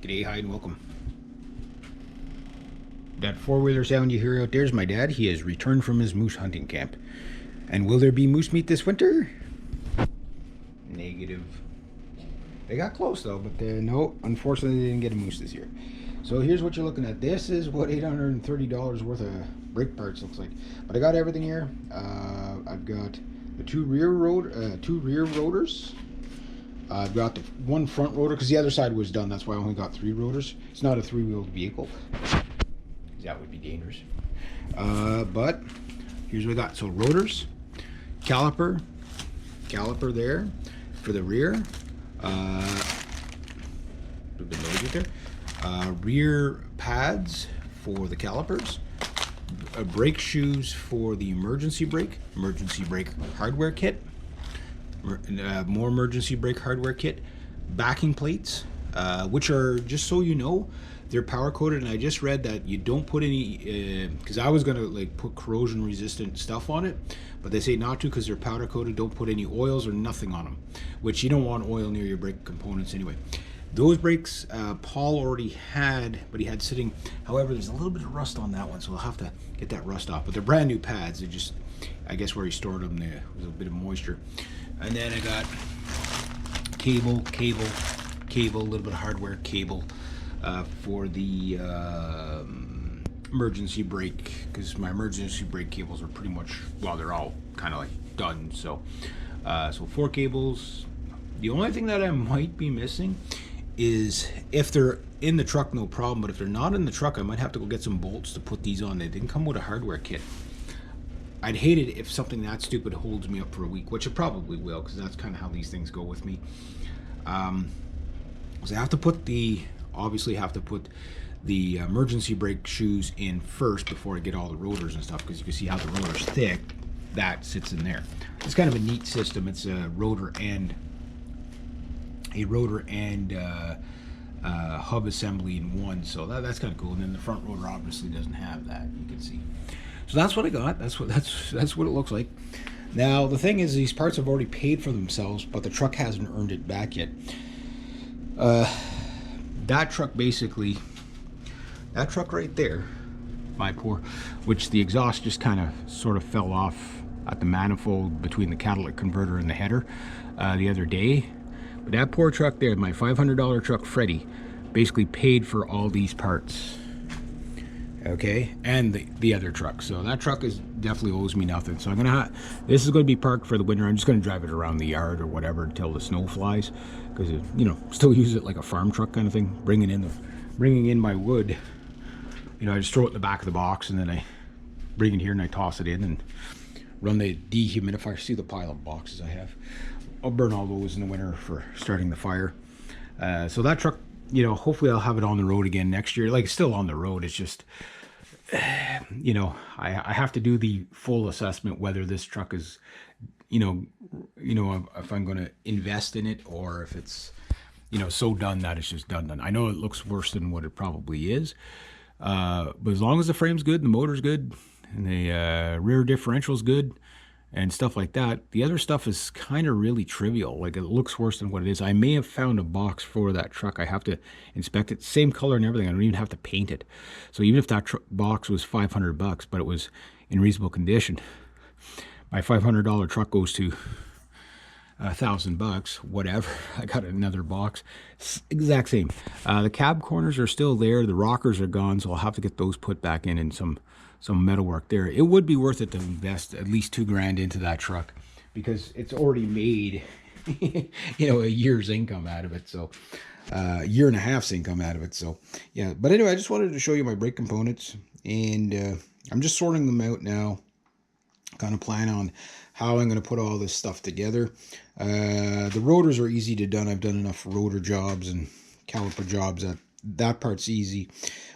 G'day, hi, and welcome. That four-wheeler sound you hear out there is my dad. He has returned from his moose hunting camp. And will there be moose meat this winter? Negative. They got close though, but no, unfortunately they didn't get a moose this year. So here's what you're looking at. This is what $830 worth of brake parts looks like. But I got everything here. I've got the two rear rotors. I've got the one front rotor because the other side was done. That's why I only got three rotors. It's not a three-wheeled vehicle. That would be dangerous. But here's what I got. So rotors, caliper there for the rear. A bit noisy there. Rear pads for the calipers. Brake shoes for the emergency brake hardware kit. More emergency brake hardware kit. Backing plates, which are, just so you know, they're power coated, and I just read that you don't put any, because I was gonna like put corrosion resistant stuff on it, but they say not to because they're powder coated. Don't put any oils or nothing on them, which you don't want oil near your brake components anyway. Those brakes Paul already had, but he had sitting. However, there's a little bit of rust on that one, so I'll have to get that rust off. But they're brand new pads. They just, I guess where he stored them, there was a bit of moisture. And then I got cable, a little bit of hardware cable for the emergency brake, because my emergency brake cables are pretty much, well, they're all kind of like done. So, so 4 cables. The only thing that I might be missing is if they're in the truck, no problem. But if they're not in the truck, I might have to go get some bolts to put these on. They didn't come with a hardware kit. I'd hate it if something that stupid holds me up for a week, which it probably will, because that's kind of how these things go with me. So I have to put obviously have to put the emergency brake shoes in first before I get all the rotors and stuff, because you can see how the rotor's thick. That sits in there. It's kind of a neat system. It's a rotor and hub assembly in one, so that's kind of cool. And then the front rotor obviously doesn't have that. You can see. So that's what I got. That's what it looks like. Now the thing is, these parts have already paid for themselves, but the truck hasn't earned it back yet. That truck basically, that truck right there, which the exhaust just kind of sort of fell off at the manifold between the catalytic converter and the header the other day. But that poor truck there, my $500 truck Freddy, basically paid for all these parts. Okay, and the other truck. So that truck definitely owes me nothing. So I'm gonna this is going to be parked for the winter. I'm just going to drive it around the yard or whatever until the snow flies, because still use it like a farm truck kind of thing. Bringing in my wood. I just throw it in the back of the box, and then I bring it here and I toss it in and run the dehumidifier. See the pile of boxes I have? I'll burn all those in the winter for starting the fire. So that truck, hopefully I'll have it on the road again next year. Like, it's still on the road. It's just, I have to do the full assessment whether this truck is, if I'm going to invest in it, or if it's, so done that it's just done. I know it looks worse than what it probably is, but as long as the frame's good, the motor's good, and the rear differential's good, and stuff like that. The other stuff is kind of really trivial. Like, it looks worse than what it is. I may have found a box for that truck. I have to inspect it. Same color and everything. I don't even have to paint it. So even if that box was $500, but it was in reasonable condition, my $500 truck goes to $1,000, whatever. I got another box. Exact same. The cab corners are still there. The rockers are gone, so I'll have to get those put back in, and some metalwork there. It would be worth it to invest at least $2,000 into that truck, because it's already made a year's income out of it. So a year and a half's income out of it. So yeah, but anyway, I just wanted to show you my brake components, and I'm just sorting them out now. Kind of plan on how I'm going to put all this stuff together. The rotors are easy to done. I've done enough rotor jobs and caliper jobs that part's easy.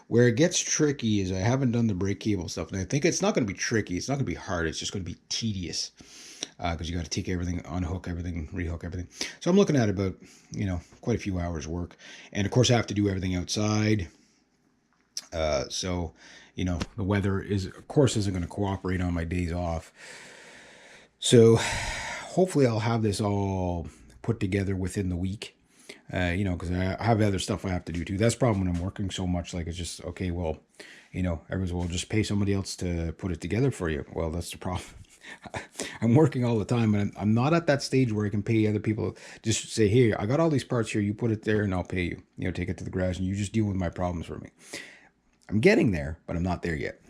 Where it gets tricky is I haven't done the brake cable stuff, and I think it's not going to be tricky. It's not going to be hard. It's just going to be tedious, because you got to take everything, unhook everything, rehook everything. So I'm looking at about quite a few hours work, and of course I have to do everything outside. So the weather of course isn't going to cooperate on my days off. So hopefully I'll have this all put together within the week. You know, because I have other stuff I have to do too. That's the problem when I'm working so much. Like, it's just, okay, well, you know, everyone's, well, just pay somebody else to put it together for you. Well, that's the problem. I'm working all the time, and I'm not at that stage where I can pay other people. Just say, here, I got all these parts here. You put it there, and I'll pay you. You know, take it to the garage, and you just deal with my problems for me. I'm getting there, but I'm not there yet.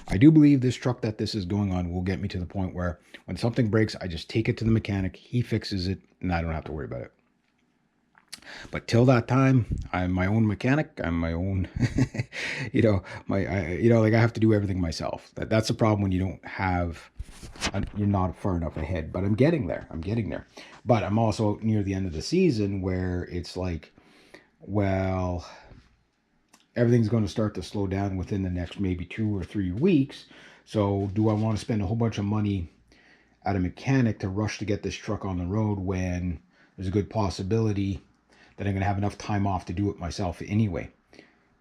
I do believe this truck that this is going on will get me to the point where when something breaks, I just take it to the mechanic. He fixes it, and I don't have to worry about it. But till that time, I'm my own mechanic. I'm my own, you know, like I have to do everything myself. That's the problem when you don't have, you're not far enough ahead. But I'm getting there. I'm getting there. But I'm also near the end of the season where it's like, well, everything's going to start to slow down within the next maybe 2 or 3 weeks. So do I want to spend a whole bunch of money at a mechanic to rush to get this truck on the road when there's a good possibility that I'm going to have enough time off to do it myself anyway?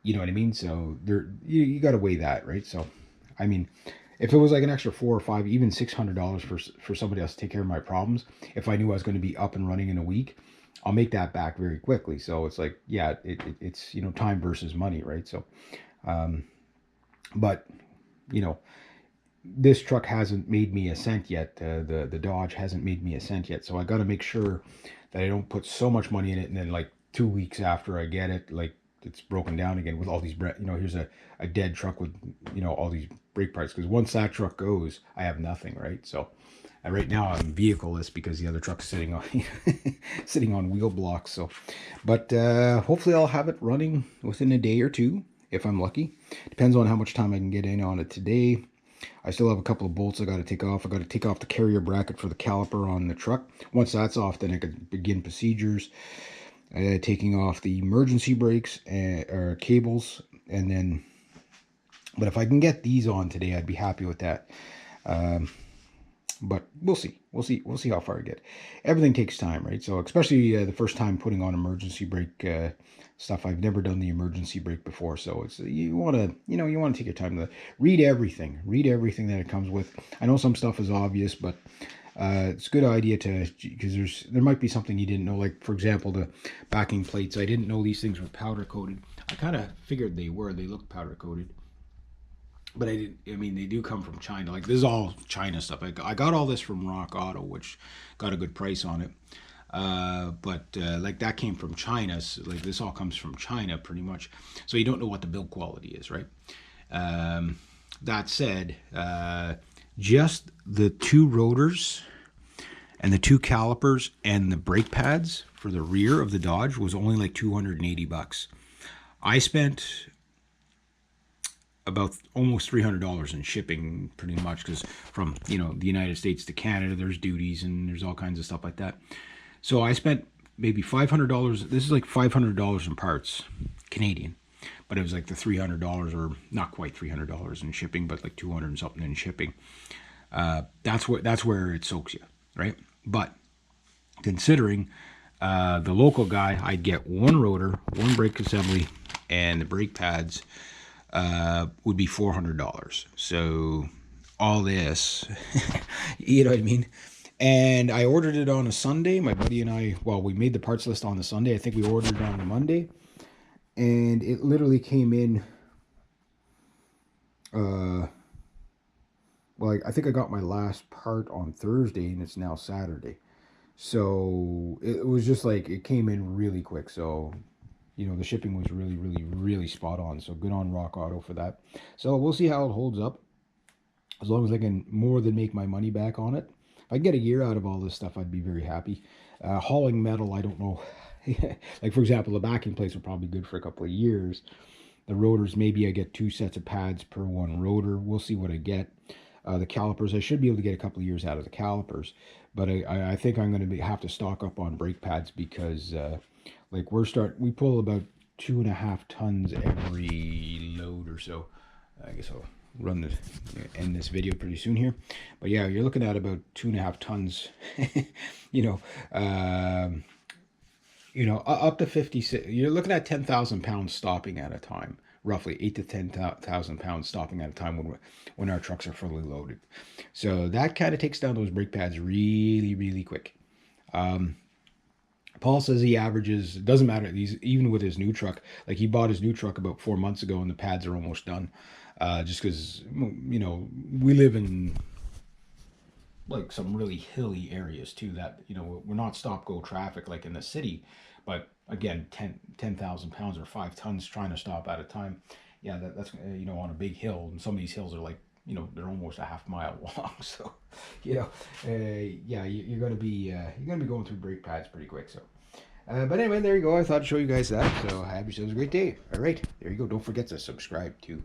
You know what I mean? So you got to weigh that, right? So, I mean, if it was like an extra 4 or 5, even $600 for somebody else to take care of my problems, if I knew I was going to be up and running in a week, I'll make that back very quickly. So it's like, yeah, it's, you know, time versus money, right? So, but, you know, this truck hasn't made me a cent yet. The Dodge hasn't made me a cent yet. So I got to make sure that I don't put so much money in it, and then like 2 weeks after I get it, like it's broken down again with all these, you know, here's a dead truck with, you know, all these brake parts. Because once that truck goes, I have nothing, right? So right now I'm vehicleless because the other truck's sitting on sitting on wheel blocks. So, but hopefully I'll have it running within a day or two if I'm lucky. Depends on how much time I can get in on it today. I still have a couple of bolts I got to take off. I got to take off the carrier bracket for the caliper on the truck. Once that's off, then I could begin procedures, taking off the emergency brakes or cables, and then. But if I can get these on today, I'd be happy with that. But we'll see. We'll see how far I get. Everything takes time, right? So especially the first time putting on emergency brake stuff. I've never done the emergency brake before, so it's you want to take your time to read everything that it comes with. I know some stuff is obvious, but it's a good idea because there might be something you didn't know. Like, for example, the backing plates. I didn't know these things were powder coated. I kind of figured they were. They looked powder coated. But I mean, they do come from China. Like, this is all China stuff. I got all this from Rock Auto, which got a good price on it. But like, that came from China. So, like, this all comes from China pretty much. So you don't know what the build quality is, right? That said, just the 2 rotors and the 2 calipers and the brake pads for the rear of the Dodge was only like $280. I spent about almost $300 in shipping, pretty much, because from, you know, the United States to Canada, there's duties and there's all kinds of stuff like that. So I spent maybe $500. This is like $500 in parts, Canadian, but it was like the $300, or not quite $300 in shipping, but like 200 and something in shipping. That's where it soaks you, right? But considering the local guy, I'd get 1 rotor, 1 brake assembly, and the brake pads would be $400. So all this, you know what I mean? And I ordered it on a Sunday. My buddy and I, well, we made the parts list on the Sunday. I think we ordered it on the Monday, and it literally came in. Well, I think I got my last part on Thursday, and it's now Saturday. So it was just like, it came in really quick. So, you know, the shipping was really, really, really spot on. So good on Rock Auto for that. So we'll see how it holds up. As long as I can more than make my money back on it. If I get a year out of all this stuff, I'd be very happy. Hauling metal, I don't know. Like, for example, the backing plates are probably good for a couple of years. The rotors, maybe I get 2 sets of pads per 1 rotor. We'll see what I get. The calipers, I should be able to get a couple of years out of the calipers. But I think I'm going to have to stock up on brake pads because... like, we pull about 2.5 tons every load or so. I guess I'll end this video pretty soon here. But yeah, you're looking at about 2.5 tons, up to 56. You're looking at 10,000 pounds stopping at a time, roughly 8 to 10,000 pounds stopping at a time when our trucks are fully loaded. So that kind of takes down those brake pads really, really quick. Paul says he averages, it doesn't matter, he's even with his new truck, like he bought his new truck about 4 months ago and the pads are almost done. Just because, you know, we live in like some really hilly areas too, that, you know, we're not stop go traffic like in the city, but again, 10,000 pounds or 5 tons trying to stop at a time. Yeah, that's you know, on a big hill, and some of these hills are like, you know, they're almost a half mile long. So, you know, yeah, you're gonna be going through brake pads pretty quick. So, but anyway, there you go. I thought I'd show you guys that. So, have yourselves a great day. All right, there you go. Don't forget to subscribe too.